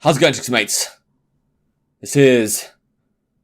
How's it going, chicks and mates? This is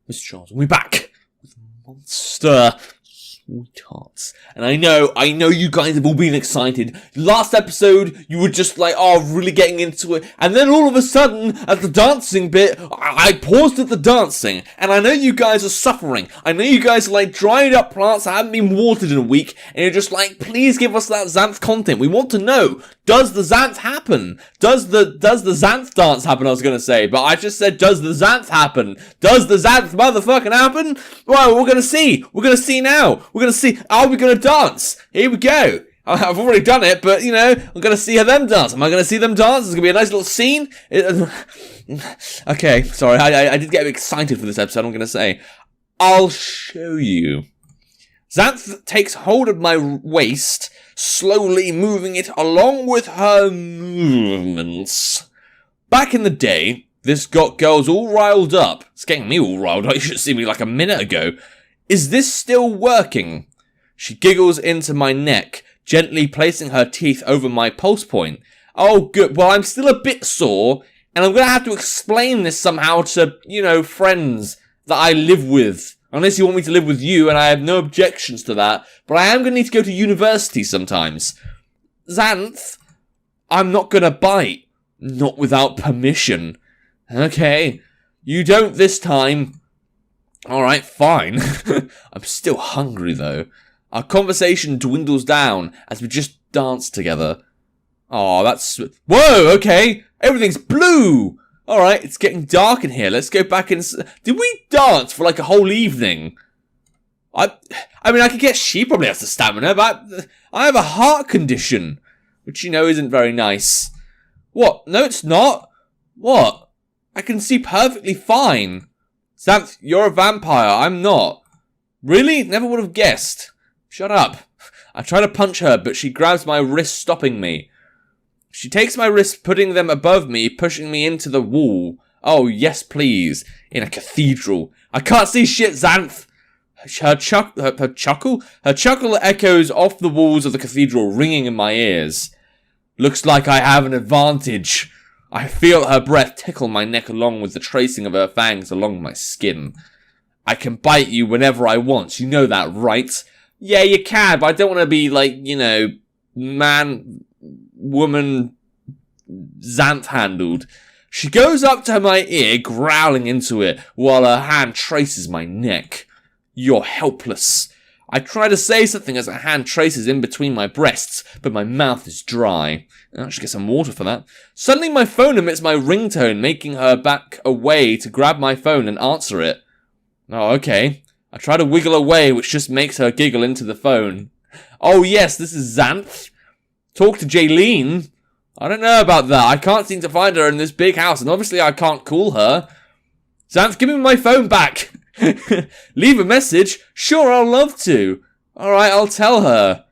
Mrjacharles, and we're back with Monster Sweethearts. And I know you guys have all been excited. Last episode, you were just like, oh, really getting into it. And then all of a sudden, at the dancing bit, I paused at the dancing. And I know you guys are suffering. I know you guys are like dried up plants that haven't been watered in a week. And you're just like, please give us that Xanth content. We want to know, does the Xanth happen? Does the Xanth dance happen, I was going to say. But I just said, does the Xanth happen? Does the Xanth motherfucking happen? Well, we're going to see. We're going to see now. We're going to see. Are we going to dance? Here we go. I've already done it, but, you know, I'm going to see how them dance. Am I going to see them dance? It's going to be a nice little scene. Okay, sorry. I did get excited for this episode, I'm going to say. I'll show you. Xanth takes hold of my waist, slowly moving it along with her movements. Back in the day, this got girls all riled up. It's getting me all riled up. You should have seen me like a minute ago. Is this still working? She giggles into my neck, gently placing her teeth over my pulse point. Oh, good. Well, I'm still a bit sore, and I'm going to have to explain this somehow to, you know, friends that I live with. Unless you want me to live with you, and I have no objections to that. But I am going to need to go to university sometimes. Xanth, I'm not going to bite. Not without permission. Okay. You don't this time. Alright, fine. I'm still hungry, though. Our conversation dwindles down as we just dance together. Oh, that's... Whoa, okay. Everything's blue. Alright, it's getting dark in here. Let's go back and... Did we dance for like a whole evening? I mean, I could guess she probably has the stamina, but I have a heart condition, which, you know, isn't very nice. What? No, it's not. What? I can see perfectly fine. Xanth, you're a vampire. I'm not. Really? Never would have guessed. Shut up. I try to punch her, but she grabs my wrist, stopping me. She takes my wrists, putting them above me, pushing me into the wall. Oh, yes, please. In a cathedral. I can't see shit, Xanth. Her chuckle echoes off the walls of the cathedral, ringing in my ears. Looks like I have an advantage. I feel her breath tickle my neck along with the tracing of her fangs along my skin. I can bite you whenever I want. You know that, right? Yeah, you can, but I don't want to be like, you know, man, woman, Xanth handled. She goes up to my ear, growling into it, while her hand traces my neck. You're helpless. I try to say something as her hand traces in between my breasts, but my mouth is dry. I should get some water for that. Suddenly my phone emits my ringtone, making her back away to grab my phone and answer it. Oh, okay. I try to wiggle away, which just makes her giggle into the phone. Oh yes, this is Xanth. Talk to Jaylene. I don't know about that. I can't seem to find her in this big house, and obviously I can't call her. Xanth, give me my phone back. Leave a message? Sure, I'll love to. Alright, I'll tell her.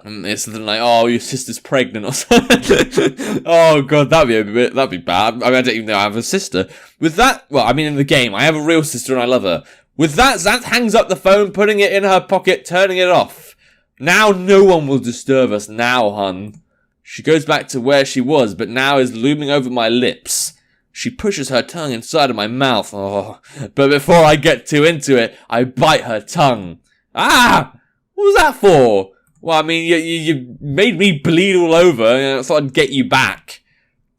And it's something like, oh, your sister's pregnant or something. Oh god, that'd be bad. I mean, I don't even know I have a sister. With that, well, I mean in the game, I have a real sister and I love her. With that, Xanth hangs up the phone, putting it in her pocket, turning it off. Now no one will disturb us now, hun. She goes back to where she was, but now is looming over my lips. She pushes her tongue inside of my mouth. Oh, but before I get too into it, I bite her tongue. Ah! What was that for? Well, I mean, you made me bleed all over. I thought I'd get you back.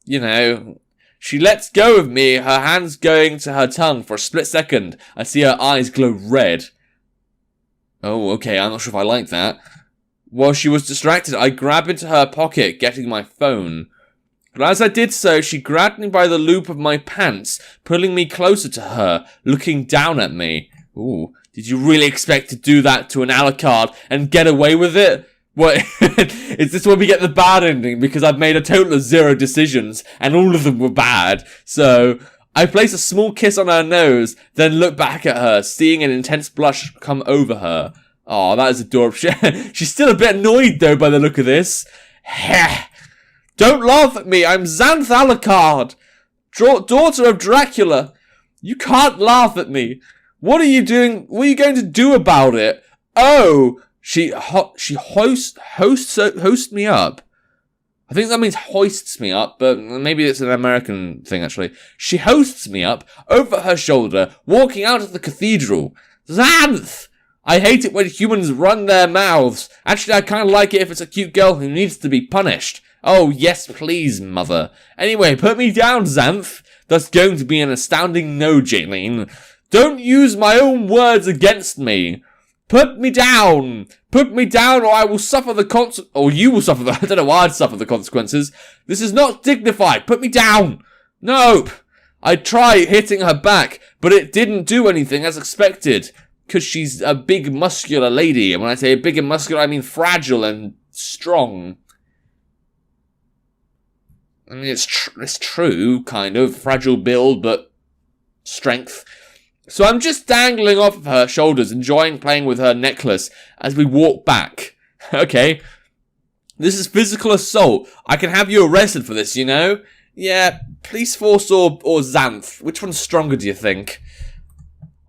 You know. She lets go of me, her hands going to her tongue for a split second. I see her eyes glow red. Oh, okay, I'm not sure if I like that. While she was distracted, I grab into her pocket, getting my phone. But as I did so, she grabbed me by the loop of my pants, pulling me closer to her, looking down at me. Ooh, did you really expect to do that to an Alucard and get away with it? What? Is this when we get the bad ending? Because I've made a total of 0 decisions, and all of them were bad. So, I place a small kiss on her nose, then look back at her, seeing an intense blush come over her. Oh, that is adorable. She's still a bit annoyed, though, by the look of this. Heh. Don't laugh at me. I'm Xanth Alucard, daughter of Dracula. You can't laugh at me. What are you doing? What are you going to do about it? Oh, she hosts me up. I think that means hoists me up, but maybe it's an American thing, actually. She hoists me up over her shoulder, walking out of the cathedral. Xanth! I hate it when humans run their mouths. Actually, I kind of like it if it's a cute girl who needs to be punished. Oh, yes, please, mother. Anyway, put me down, Xanth. That's going to be an astounding no, Jaylene. Don't use my own words against me. Put me down. Put me down, or I will suffer the or you will suffer the... I don't know why I'd suffer the consequences. This is not dignified. Put me down. Nope. I tried hitting her back, but it didn't do anything as expected. Because she's a big, muscular lady. And when I say big and muscular, I mean fragile and strong. I mean, it's true, kind of. Fragile build, but strength. So I'm just dangling off of her shoulders, enjoying playing with her necklace as we walk back. Okay. This is physical assault. I can have you arrested for this, you know? Yeah, police force or Xanth. Which one's stronger, do you think?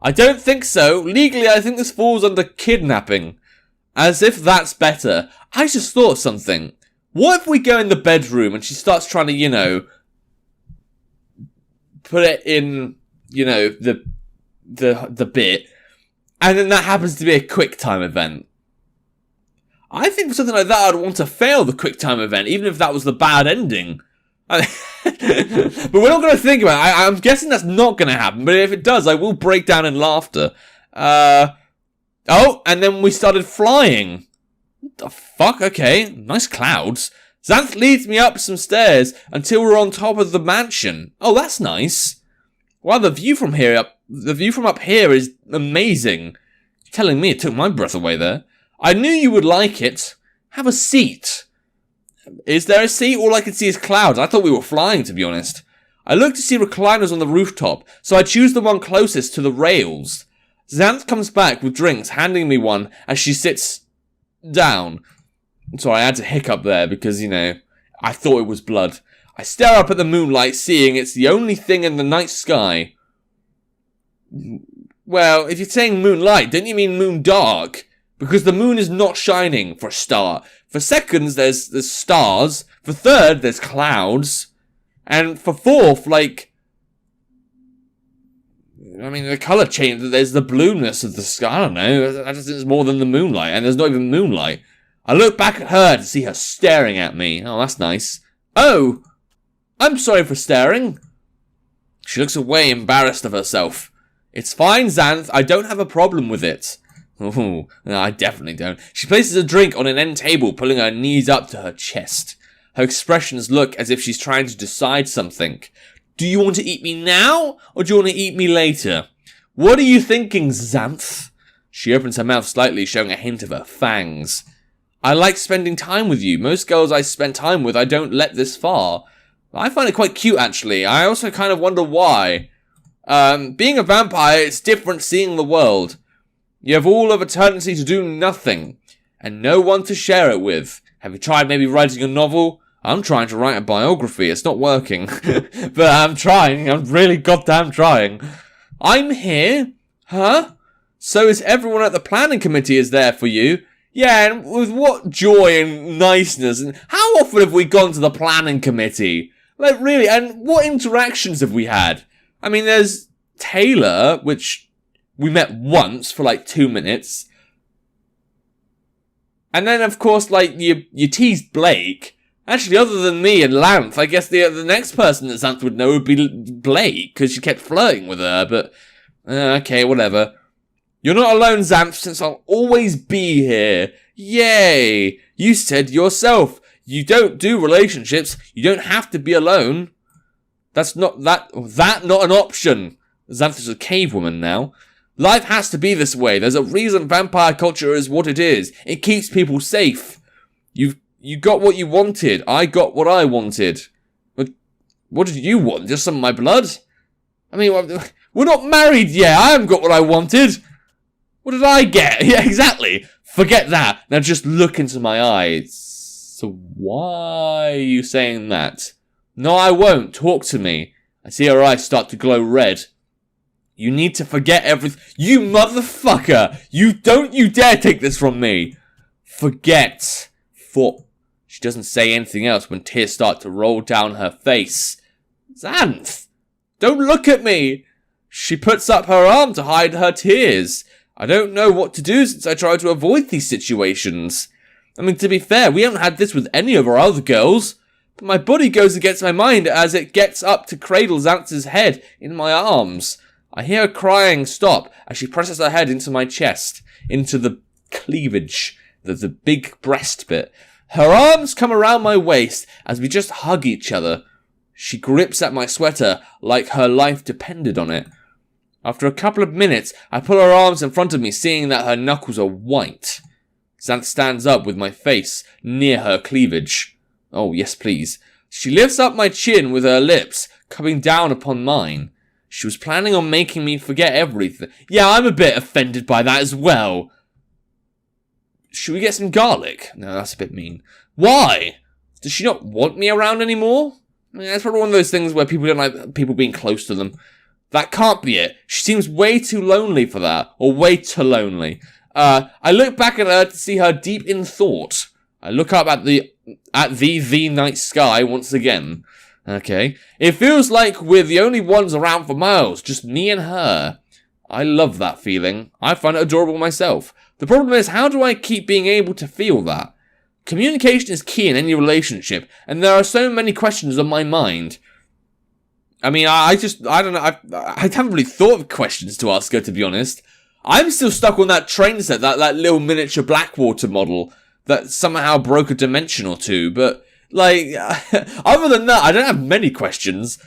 I don't think so. Legally, I think this falls under kidnapping. As if that's better. I just thought of something. What if we go in the bedroom and she starts trying to, you know, put it in, you know, the bit, and then that happens to be a quick time event. I think for something like that, I'd want to fail the quick time event, even if that was the bad ending. But we're not going to think about it. I'm guessing that's not going to happen, but if it does, I will break down in laughter. Oh, and then we started flying. What the fuck? Okay, nice clouds. Xanth leads me up some stairs until we're on top of the mansion. Oh, that's nice. Wow, the view from up here is amazing. You're telling me it took my breath away there. I knew you would like it. Have a seat. Is there a seat? All I can see is clouds. I thought we were flying, to be honest. I look to see recliners on the rooftop, so I choose the one closest to the rails. Xanth comes back with drinks, handing me one as she sits down. Sorry, I had to hiccup there because, you know, I thought it was blood. I stare up at the moonlight, seeing it's the only thing in the night sky. Well, if you're saying moonlight, don't you mean moon dark? Because the moon is not shining, for a start. For seconds, there's stars. For third, there's clouds. And for fourth, like... I mean, the colour change, there's the blueness of the sky. I don't know. I just think it's more than the moonlight. And there's not even moonlight. I look back at her to see her staring at me. Oh, that's nice. Oh! I'm sorry for staring. She looks away, embarrassed of herself. It's fine, Xanth. I don't have a problem with it. Oh, no, I definitely don't. She places a drink on an end table, pulling her knees up to her chest. Her expressions look as if she's trying to decide something. Do you want to eat me now, or do you want to eat me later? What are you thinking, Xanth? She opens her mouth slightly, showing a hint of her fangs. I like spending time with you. Most girls I spend time with, I don't let this far. I find it quite cute, actually. I also kind of wonder why. Being a vampire, it's different seeing the world. You have all of eternity to do nothing, and no one to share it with. Have you tried maybe writing a novel? I'm trying to write a biography. It's not working. But I'm trying. I'm really goddamn trying. I'm here? Huh? So is everyone at the planning committee is there for you? Yeah, and with what joy and niceness. And how often have we gone to the planning committee? Like, really, and what interactions have we had? I mean, there's Taylor, which we met once for like 2 minutes. And then, of course, like, you teased Blake. Actually, other than me and Lanth, I guess the next person that Xanth would know would be Blake, because she kept flirting with her, but... okay, whatever. You're not alone, Xanth, since I'll always be here. Yay! You said yourself. You don't do relationships. You don't have to be alone. That's not not an option. Xanth is a cave woman now. Life has to be this way. There's a reason vampire culture is what it is. It keeps people safe. You got what you wanted. I got what I wanted. But what did you want? Just some of my blood? I mean, we're not married yet. I haven't got what I wanted. What did I get? Yeah, exactly. Forget that. Now just look into my eyes. So why are you saying that? No, I won't. Talk to me. I see her eyes start to glow red. You need to forget everything. You motherfucker! You dare take this from me. Forget. She doesn't say anything else when tears start to roll down her face. Xanth! Don't look at me! She puts up her arm to hide her tears. I don't know what to do since I try to avoid these situations. I mean, to be fair, we haven't had this with any of our other girls. But my body goes against my mind as it gets up to cradle Xanth's head in my arms. I hear her crying stop as she presses her head into my chest, into the cleavage, the big breast bit. Her arms come around my waist as we just hug each other. She grips at my sweater like her life depended on it. After a couple of minutes, I pull her arms in front of me, seeing that her knuckles are white. Xanth stands up with my face near her cleavage. Oh, yes, please. She lifts up my chin with her lips, coming down upon mine. She was planning on making me forget everything. Yeah, I'm a bit offended by that as well. Should we get some garlic? No, that's a bit mean. Why? Does she not want me around anymore? I mean, that's probably one of those things where people don't like people being close to them. That can't be it. She seems way too lonely for that. Or way too lonely. I look back at her to see her deep in thought. I look up at the night sky once again. Okay. It feels like we're the only ones around for miles. Just me and her. I love that feeling. I find it adorable myself. The problem is, how do I keep being able to feel that? Communication is key in any relationship, and there are so many questions on my mind. I mean, I don't know, I haven't really thought of questions to ask her, to be honest. I'm still stuck on that train set, that little miniature Blackwater model that somehow broke a dimension or two, but, like, other than that, I don't have many questions.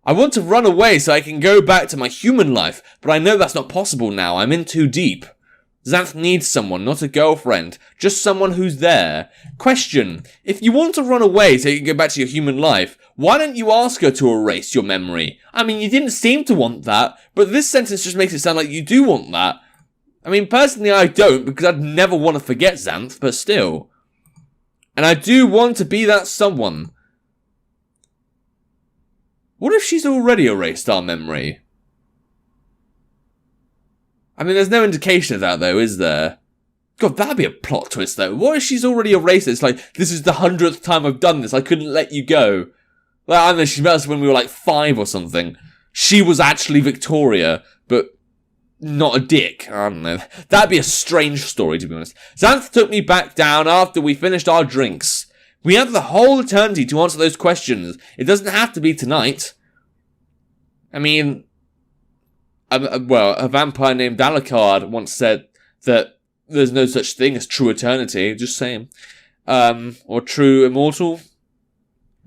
I want to run away so I can go back to my human life, but I know that's not possible now. I'm in too deep. Xanth needs someone, not a girlfriend. Just someone who's there. Question. If you want to run away so you can go back to your human life, why don't you ask her to erase your memory? I mean, you didn't seem to want that, but this sentence just makes it sound like you do want that. I mean, personally, I don't, because I'd never want to forget Xanth, but still. And I do want to be that someone. What if she's already erased our memory? I mean, there's no indication of that, though, is there? God, that'd be a plot twist, though. What if she's already erased it? It's like, this is the 100th time I've done this. I couldn't let you go. Like, I don't know, she met us when we were like 5 or something. She was actually Victoria, but not a dick. I don't know. That'd be a strange story, to be honest. Xanth took me back down after we finished our drinks. We have the whole eternity to answer those questions. It doesn't have to be tonight. I mean, a vampire named Alucard once said that there's no such thing as true eternity. Just saying. Or true immortal.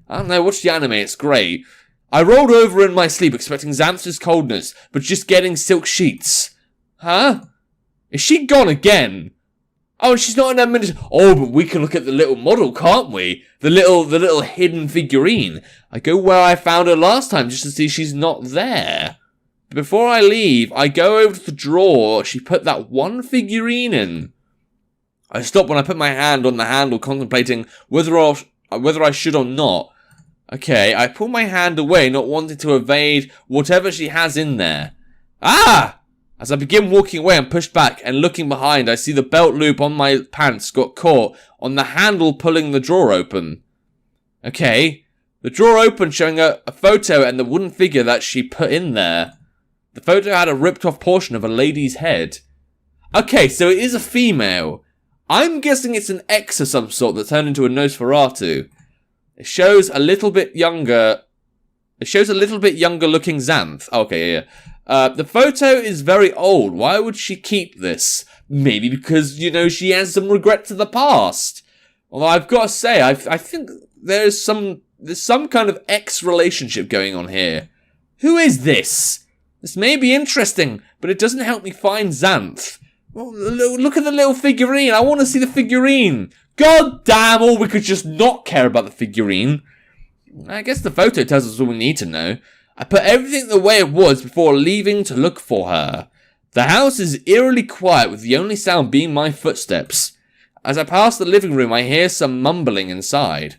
I don't know, watch the anime, it's great. I rolled over in my sleep expecting Xanth's coldness, but just getting silk sheets. Huh? Is she gone again? Oh, she's not in that minute. Oh, but we can look at the little model, can't we? The little hidden figurine. I go where I found her last time just to see she's not there. But before I leave, I go over to the drawer she put that one figurine in. I stop when I put my hand on the handle, contemplating whether I should or not. Okay, I pull my hand away, not wanting to evade whatever she has in there. Ah! As I begin walking away, I'm pushed back, and looking behind, I see the belt loop on my pants got caught on the handle pulling the drawer open. Okay, the drawer opened, showing a photo and the wooden figure that she put in there. The photo had a ripped off portion of a lady's head. Okay, so it is a female. I'm guessing it's an X of some sort that turned into a Nosferatu. It shows a little bit younger looking Xanth. Okay, yeah. The photo is very old. Why would she keep this? Maybe because, you know, she has some regrets of the past. Although I've got to say, I think there's some kind of X relationship going on here. Who is this? This may be interesting, but it doesn't help me find Xanth. Well, look at the little figurine. I want to see the figurine. God damn, or we could just not care about the figurine. I guess the photo tells us all we need to know. I put everything the way it was before leaving to look for her. The house is eerily quiet, with the only sound being my footsteps. As I pass the living room, I hear some mumbling inside.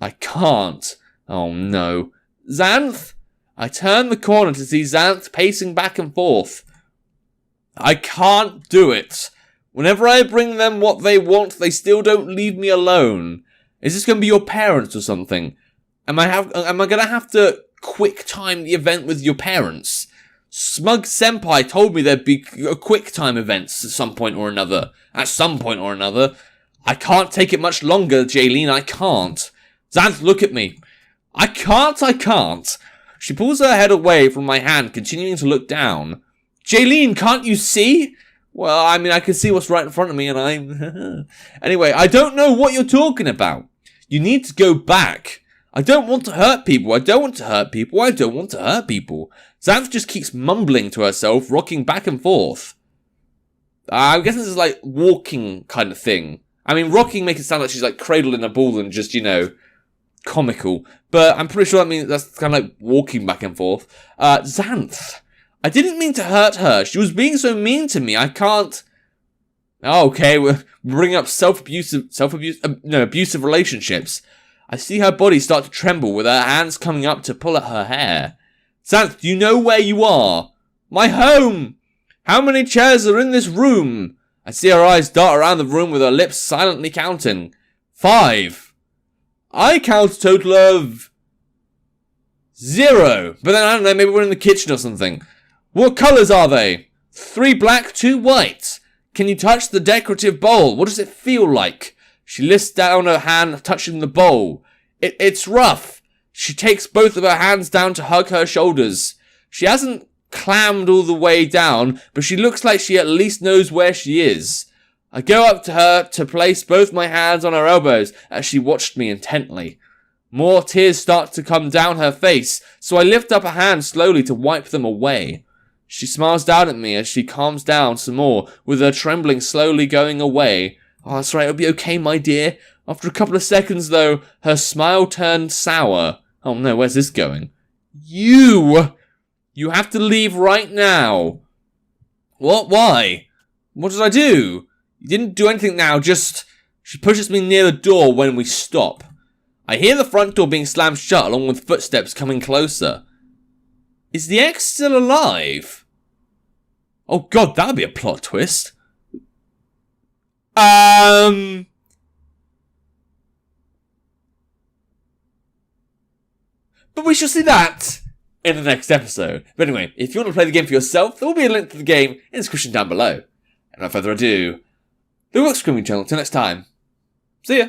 I can't. Oh no. Xanth? I turn the corner to see Xanth pacing back and forth. I can't do it. Whenever I bring them what they want, they still don't leave me alone. Is this going to be your parents or something? Am I going to have to quick time the event with your parents? Smug Senpai told me there'd be quick time events at some point or another. At some point or another. I can't take it much longer, Jaylene. I can't. Xanth, look at me. I can't. She pulls her head away from my hand, continuing to look down. Jaylene, can't you see? Well, I mean, I can see what's right in front of me, and I'm... Anyway, I don't know what you're talking about. You need to go back. I don't want to hurt people. Xanth just keeps mumbling to herself, rocking back and forth. I'm guessing this is like walking kind of thing. I mean, rocking makes it sound like she's like cradled in a ball and just, comical. But I'm pretty sure that means that's kind of like walking back and forth. Xanth, I didn't mean to hurt her. She was being so mean to me. I can't... Okay, we're bringing up abusive relationships. I see her body start to tremble with her hands coming up to pull at her hair. Xanth, do you know where you are? My home! How many chairs are in this room? I see her eyes dart around the room with her lips silently counting. 5. I count a total of... 0. But then, I don't know, maybe we're in the kitchen or something. What colours are they? 3 black, 2 white. Can you touch the decorative bowl? What does it feel like? She lifts down her hand, touching the bowl. It's rough. She takes both of her hands down to hug her shoulders. She hasn't clammed all the way down, but she looks like she at least knows where she is. I go up to her to place both my hands on her elbows as she watched me intently. More tears start to come down her face, so I lift up a hand slowly to wipe them away. She smiles down at me as she calms down some more, with her trembling slowly going away. Oh, that's right, it'll be okay, my dear. After a couple of seconds, though, her smile turned sour. Oh no, where's this going? You have to leave right now. What? Why? What did I do? You didn't do anything now, just... She pushes me near the door when we stop. I hear the front door being slammed shut along with footsteps coming closer. Is the ex still alive? Oh god, that would be a plot twist. But we shall see that in the next episode. But anyway, if you want to play the game for yourself, there will be a link to the game in the description down below. And without further ado, the Work Screaming channel. Till next time. See ya.